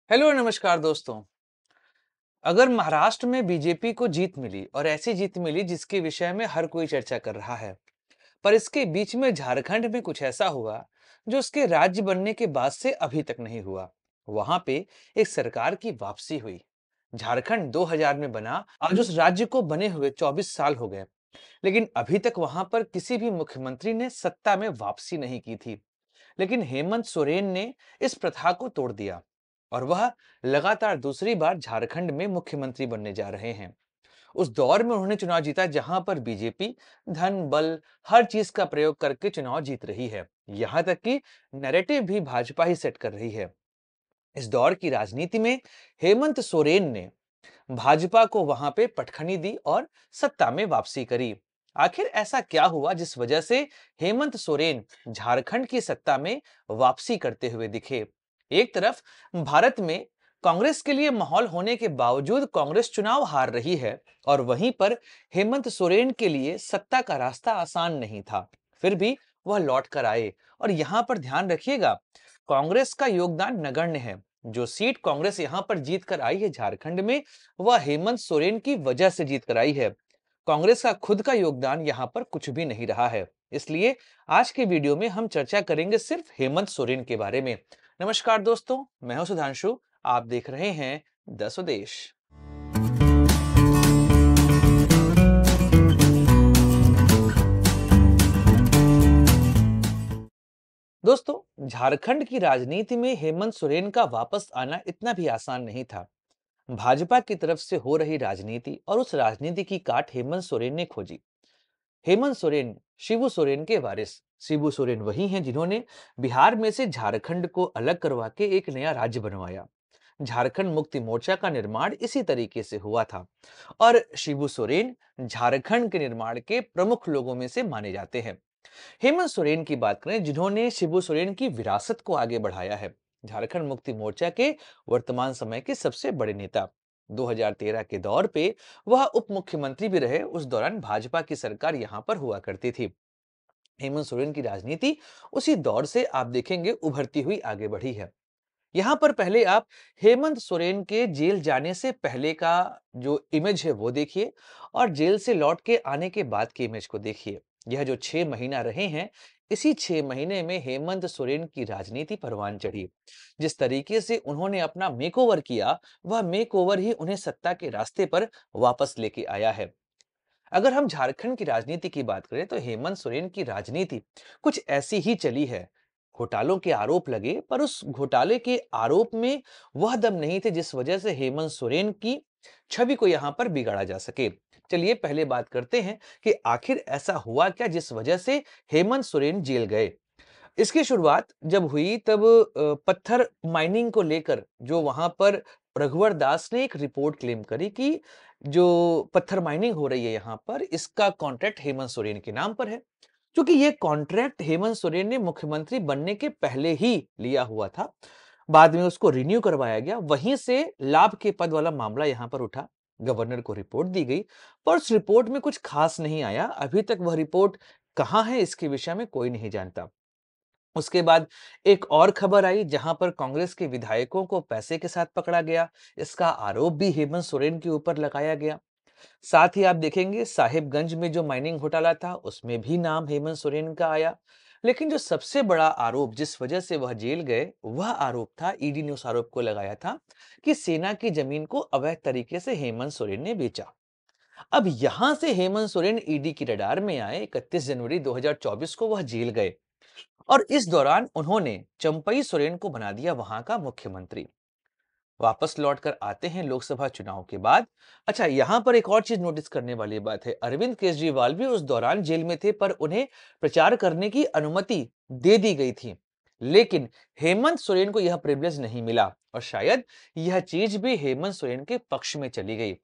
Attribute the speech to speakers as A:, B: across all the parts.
A: Hello नमस्कार दोस्तों। अगर महाराष्ट्र में बीजेपी को जीत मिली और ऐसी जीत मिली जिसके विषय में हर कोई चर्चा कर रहा है, पर इसके बीच में झारखंड में कुछ ऐसा हुआ जो उसके राज्य बनने के बाद से अभी तक नहीं हुआ। वहां पे एक सरकार की वापसी हुई। झारखंड 2000 में बना, आज उस राज्य को बने हुए 24 साल हो गए, लेकिन अभी तक वहां पर किसी भी मुख्यमंत्री ने सत्ता में वापसी नहीं की थी। लेकिन हेमंत सोरेन ने इस प्रथा को तोड़ दिया और वह लगातार दूसरी बार झारखंड में मुख्यमंत्री बनने जा रहे हैं। उस दौर में उन्होंने चुनाव जीता जहां पर बीजेपी धन बल हर चीज का प्रयोग करके चुनाव जीत रही है। यहां तक कि नैरेटिव भी भाजपा ही सेट कर रही है। इस दौर की राजनीति में हेमंत सोरेन ने भाजपा को वहां पे पटखनी दी और सत्ता में वापसी करी। आखिर ऐसा क्या हुआ जिस वजह से हेमंत सोरेन झारखंड की सत्ता में वापसी करते हुए दिखे? एक तरफ भारत में कांग्रेस के लिए माहौल होने के बावजूद कांग्रेस चुनाव हार रही है और वहीं पर हेमंत सोरेन के लिए सत्ता का रास्ता आसान नहीं था। फिर भी वह लौट कर आए और यहां पर ध्यान रखिएगा, कांग्रेस का योगदान नगण्य है। जो सीट कांग्रेस यहां पर जीत कर आई है झारखंड में, वह हेमंत सोरेन की वजह से जीत कर आई है। कांग्रेस का खुद का योगदान यहां पर कुछ भी नहीं रहा है। इसलिए आज के वीडियो में हम चर्चा करेंगे सिर्फ हेमंत सोरेन के बारे में। नमस्कार दोस्तों, मैं हूं सुधांशु। आप देख रहे हैं द स्वदेश। दोस्तों, झारखंड की राजनीति में हेमंत सोरेन का वापस आना इतना भी आसान नहीं था। भाजपा की तरफ से हो रही राजनीति और उस राजनीति की काट हेमंत सोरेन ने खोजी। हेमंत सोरेन शिबू सोरेन के वारिस। शिबू सोरेन वही हैं जिन्होंने बिहार में से झारखंड को अलग करवा के एक नया राज्य बनवाया। झारखंड मुक्ति मोर्चा का निर्माण इसी तरीके से हुआ था और शिबू सोरेन झारखंड के निर्माण के प्रमुख लोगों में से माने जाते हैं। हेमंत सोरेन की बात करें जिन्होंने शिबू सोरेन की विरासत को आगे बढ़ाया है। झारखंड मुक्ति मोर्चा के वर्तमान समय के सबसे बड़े नेता। 2013 के दौर पे वह उप मुख्यमंत्री भी रहे। उस दौरान भाजपा की सरकार यहां पर हुआ करती थी। हेमंत सोरेन की राजनीति उसी दौर से आप देखेंगे उभरती हुई आगे बढ़ी है। यहाँ पर पहले आप हेमंत सोरेन के जेल जाने से पहले का जो इमेज है वो देखिए और जेल से लौट के आने के बाद की इमेज को देखिए। यह जो 6 महीना रहे हैं, इसी 6 महीने में हेमंत सोरेन की राजनीति परवान चढ़ी। जिस तरीके से उन्होंने अपना मेकओवर किया, वह मेकओवर ही उन्हें सत्ता के रास्ते पर वापस लेके आया है। अगर हम झारखंड की राजनीति की बात करें तो हेमंत सोरेन की राजनीति कुछ ऐसी ही चली है। घोटालों के आरोप लगे, पर उस घोटाले के आरोप में वह दम नहीं थे जिस वजह से हेमंत सोरेन की छवि को यहां पर बिगाड़ा जा सके। चलिए पहले बात करते हैं कि आखिर ऐसा हुआ क्या जिस वजह से हेमंत सोरेन जेल गए। इसकी शुरुआत जब हुई तब पत्थर माइनिंग को लेकर जो वहां पर रघुवर दास ने एक रिपोर्ट क्लेम करी कि जो पत्थर माइनिंग हो रही है यहाँ पर, इसका कॉन्ट्रैक्ट हेमंत सोरेन के नाम पर है। क्योंकि ये कॉन्ट्रैक्ट हेमंत सोरेन ने मुख्यमंत्री बनने के पहले ही लिया हुआ था। बाद में उसको रिन्यू करवाया गया। वहीं से लाभ के पद वाला मामला यहाँ पर उठा। गवर्नर को रिपोर्ट दी गई, पर उस रिपोर्ट में कुछ खास नहीं आया। अभी तक वह रिपोर्ट कहाँ है इसके विषय में कोई नहीं जानता। उसके बाद एक और खबर आई जहां पर कांग्रेस के विधायकों को पैसे के साथ पकड़ा गया। इसका आरोप भी हेमंत सोरेन के ऊपर लगाया गया। साथ ही आप देखेंगे साहिबगंज में जो माइनिंग घोटाला था उसमें भी नाम हेमंत सोरेन का आया। लेकिन जो सबसे बड़ा आरोप जिस वजह से वह जेल गए, वह आरोप था, ईडी ने उस आरोप को लगाया था कि सेना की जमीन को अवैध तरीके से हेमंत सोरेन ने बेचा। अब यहां से हेमंत सोरेन ईडी की रडार में आए। 31 जनवरी 2024 को वह जेल गए और इस दौरान उन्होंने चंपई सोरेन को बना दिया वहां का मुख्यमंत्री। वापस लौटकर आते हैं लोकसभा चुनाव के बाद। अच्छा, यहां पर एक और चीज नोटिस करने वाली बात है, अरविंद केजरीवाल भी उस दौरान जेल में थे, पर उन्हें प्रचार करने की अनुमति दे दी गई थी। लेकिन हेमंत सोरेन को यह प्रिविलेज नहीं मिला और शायद यह चीज भी हेमंत सोरेन के पक्ष में चली गई।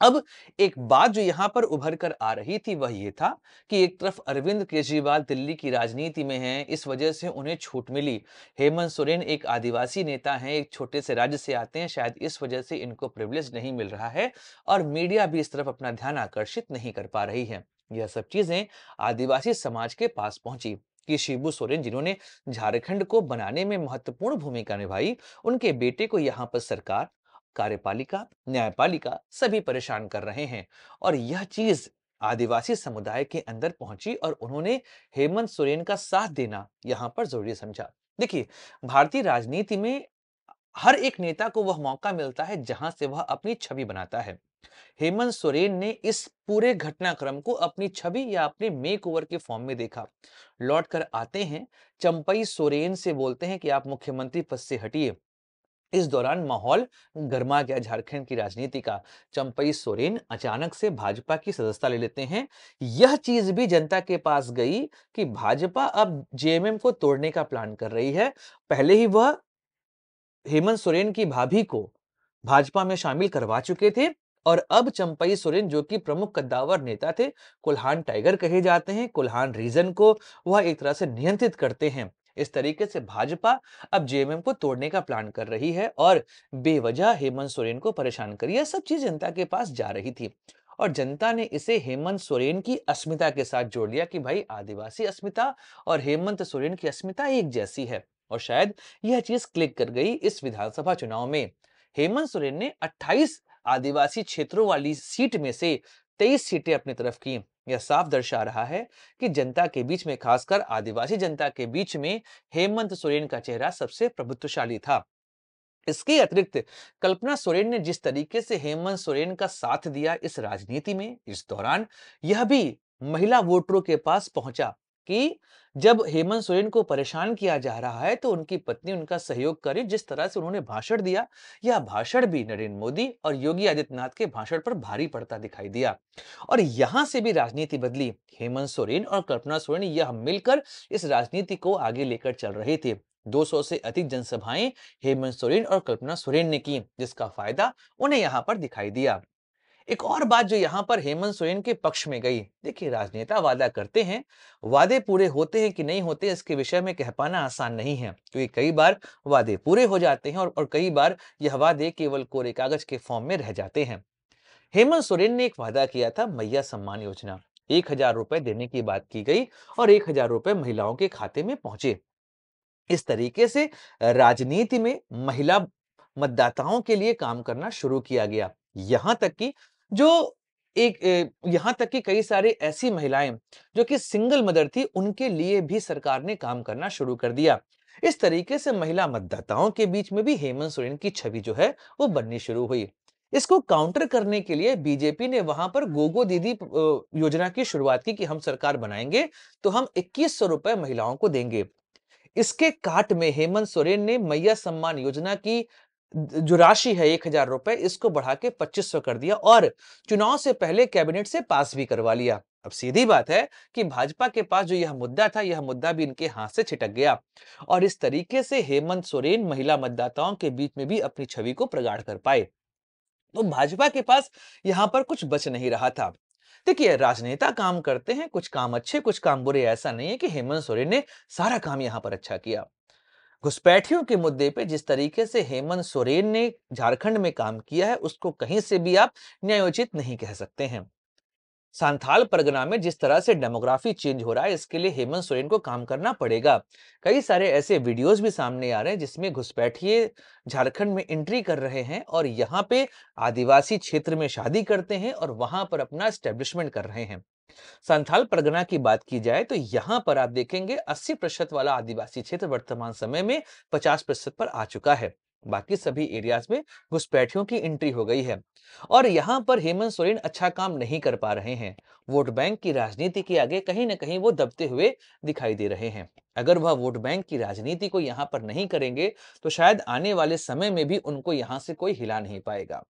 A: अब एक बात जो यहां पर उभर कर आ रही थी वह ये था कि एक तरफ अरविंद केजरीवाल दिल्ली की राजनीति में हैं, इस वजह से उन्हें छूट मिली। हेमंत सोरेन एक आदिवासी नेता हैं, एक छोटे से राज्य से आते हैं, शायद इस वजह से इनको प्रिविलेज नहीं मिल रहा है और मीडिया भी इस तरफ अपना ध्यान आकर्षित नहीं कर पा रही है। यह सब चीजें आदिवासी समाज के पास पहुंची। कि शिबू सोरेन, जिन्होंने झारखंड को बनाने में महत्वपूर्ण भूमिका निभाई, उनके बेटे को यहाँ पर सरकार, कार्यपालिका, न्यायपालिका सभी परेशान कर रहे हैं। और यह चीज आदिवासी समुदाय के अंदर पहुंची और उन्होंने हेमंत सोरेन का साथ देना यहाँ पर जरूरी समझा। देखिए, भारतीय राजनीति में हर एक नेता को वह मौका मिलता है जहां से वह अपनी छवि बनाता है। हेमंत सोरेन ने इस पूरे घटनाक्रम को अपनी छवि या अपने मेक ओवर के फॉर्म में देखा। लौट कर आते हैं, चंपई सोरेन से बोलते हैं कि आप मुख्यमंत्री पद से हटिए। इस दौरान माहौल गर्मा गया झारखंड की राजनीति का। चंपई सोरेन अचानक से भाजपा की सदस्यता ले लेते हैं। यह चीज भी जनता के पास गई कि भाजपा अब जेएमएम को तोड़ने का प्लान कर रही है। पहले ही वह हेमंत सोरेन की भाभी को भाजपा में शामिल करवा चुके थे और अब चंपई सोरेन, जो कि प्रमुख कद्दावर नेता थे, कुल्हान टाइगर कहे जाते हैं, कुल्हान रीजन को वह एक तरह से नियंत्रित करते हैं। इस तरीके से भाजपा अब जेएमएम को तोड़ने का प्लान कर रही है और बेवजह हेमंत सोरेन को परेशान कर, यह सब चीज जनता के पास जा रही थी। और जनता ने इसे हेमंत सोरेन की अस्मिता के साथ जोड़ लिया कि भाई, आदिवासी अस्मिता और हेमंत सोरेन की अस्मिता एक जैसी है। और शायद यह चीज क्लिक कर गई इस विधानसभा चुनाव में। हेमंत सोरेन ने 28 आदिवासी क्षेत्रों वाली सीट में से 23 सीटें अपनी तरफ की। यह साफ दर्शा रहा है कि जनता के बीच में, खासकर आदिवासी जनता के बीच में, हेमंत सोरेन का चेहरा सबसे प्रभुत्वशाली था। इसके अतिरिक्त कल्पना सोरेन ने जिस तरीके से हेमंत सोरेन का साथ दिया इस राजनीति में, इस दौरान यह भी महिला वोटरों के पास पहुंचा कि जब हेमंत सोरेन को परेशान किया जा रहा है तो उनकी पत्नी उनका सहयोग करे। जिस तरह से उन्होंने भाषण दिया, यह भाषण भी नरेंद्र मोदी और योगी आदित्यनाथ के भाषण पर भारी पड़ता दिखाई दिया। और यहां से भी राजनीति बदली। हेमंत सोरेन और कल्पना सोरेन यह मिलकर इस राजनीति को आगे लेकर चल रहे थे। 200 से अधिक जनसभाएं हेमंत सोरेन और कल्पना सोरेन ने की, जिसका फायदा उन्हें यहां पर दिखाई दिया। एक और बात जो यहां पर हेमंत सोरेन के पक्ष में गई, देखिए, राजनेता वादा करते हैं, वादे पूरे होते हैं कि नहीं होते इसके विषय में कह पाना आसान नहीं है, क्योंकि कई बार वादे पूरे हो जाते हैं और कई बार यह वादे केवल कोरे कागज के फॉर्म में रह जाते हैं। हेमंत सोरेन ने एक वादा किया था, मैया सम्मान योजना, 1,000 रुपए देने की बात की गई और 1,000 रुपए महिलाओं के खाते में पहुंचे। इस तरीके से राजनीति में महिला मतदाताओं के लिए काम करना शुरू किया गया। यहाँ तक कि जो यहाँ तक कि कई सारे ऐसी महिलाएं जो कि सिंगल मदर थी, उनके लिए भी सरकार ने काम करना शुरू कर दिया। इस तरीके से महिला मतदाताओं के बीच में भी हेमंत सोरेन की छवि जो है वो बननी शुरू हुई। इसको काउंटर करने के लिए बीजेपी ने वहां पर गोगो दीदी योजना की शुरुआत की कि हम सरकार बनाएंगे तो हम 2,100 रुपए महिलाओं को देंगे। इसके काट में हेमंत सोरेन ने मैया सम्मान योजना की जो राशि है 1,000 रुपए, इसको बढ़ा के 2,500 कर दिया और चुनाव से पहले कैबिनेट से पास भी करवा लिया। अब सीधी बात है कि भाजपा के पास जो यह मुद्दा था, यह मुद्दा भी इनके हाथ से छिटक गया और इस तरीके से हेमंत सोरेन महिला मतदाताओं के बीच में भी अपनी छवि को प्रगाढ़ कर पाए। तो भाजपा के पास यहां पर कुछ बच नहीं रहा था। देखिए, राजनेता काम करते हैं, कुछ काम अच्छे, कुछ काम बुरे। ऐसा नहीं है कि हेमंत सोरेन ने सारा काम यहां पर अच्छा किया। घुसपैठियों के मुद्दे पे जिस तरीके से हेमंत सोरेन ने झारखंड में काम किया है, उसको कहीं से भी आप न्यायोचित नहीं कह सकते हैं। संथाल परगना में जिस तरह से डेमोग्राफी चेंज हो रहा है, इसके लिए हेमंत सोरेन को काम करना पड़ेगा। कई सारे ऐसे वीडियोस भी सामने आ रहे हैं जिसमें घुसपैठिए झारखंड में एंट्री कर रहे हैं और यहाँ पे आदिवासी क्षेत्र में शादी करते हैं और वहां पर अपना एस्टेब्लिशमेंट कर रहे हैं। संथाल परगना की बात की जाए तो यहाँ पर आप देखेंगे 80% वाला आदिवासी क्षेत्र वर्तमान समय में 50% पर आ चुका है। बाकी सभी एरियाज में घुसपैठियों की एंट्री हो गई है और यहाँ पर हेमंत सोरेन अच्छा काम नहीं कर पा रहे हैं। वोट बैंक की राजनीति के आगे कहीं ना कहीं वो दबते हुए दिखाई दे रहे हैं। अगर वह वोट बैंक की राजनीति को यहाँ पर नहीं करेंगे तो शायद आने वाले समय में भी उनको यहाँ से कोई हिला नहीं पाएगा।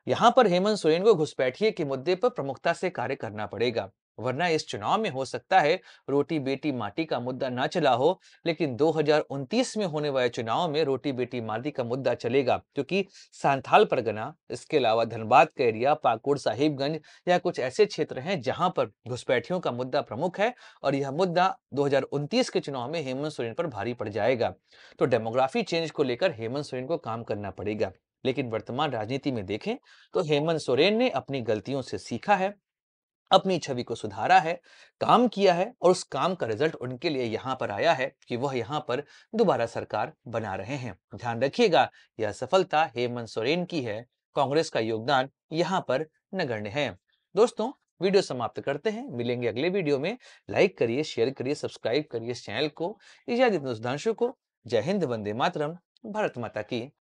A: यहाँ पर हेमंत सोरेन को घुसपैठिए के मुद्दे पर प्रमुखता से कार्य करना पड़ेगा, वरना इस चुनाव में हो सकता है रोटी बेटी माटी का मुद्दा ना चला हो, लेकिन 2029 में होने वाले चुनाव में रोटी बेटी माटी का मुद्दा चलेगा, क्योंकि सांथाल परगना, इसके अलावा धनबाद का एरिया, पाकुड़, साहिबगंज या कुछ ऐसे क्षेत्र हैं जहां पर घुसपैठियों का मुद्दा प्रमुख है और यह मुद्दा 2029 के चुनाव में हेमंत सोरेन पर भारी पड़ जाएगा। तो डेमोग्राफी चेंज को लेकर हेमंत सोरेन को काम करना पड़ेगा। लेकिन वर्तमान राजनीति में देखें तो हेमंत सोरेन ने अपनी गलतियों से सीखा है। अपनी छवि को सुधारा है, काम किया है और उस काम का रिजल्ट उनके लिए यहाँ पर आया है कि वह यहाँ पर दोबारा सरकार बना रहे हैं। ध्यान रखिएगा, यह सफलता हेमंत सोरेन की है, कांग्रेस का योगदान यहाँ पर नगण्य है। दोस्तों, वीडियो समाप्त करते हैं, मिलेंगे अगले वीडियो में। लाइक करिए, शेयर करिए, सब्सक्राइब करिए इस चैनल को। इजाजत दो सुधांशु को। जय हिंद, वंदे मातरम, भारत माता की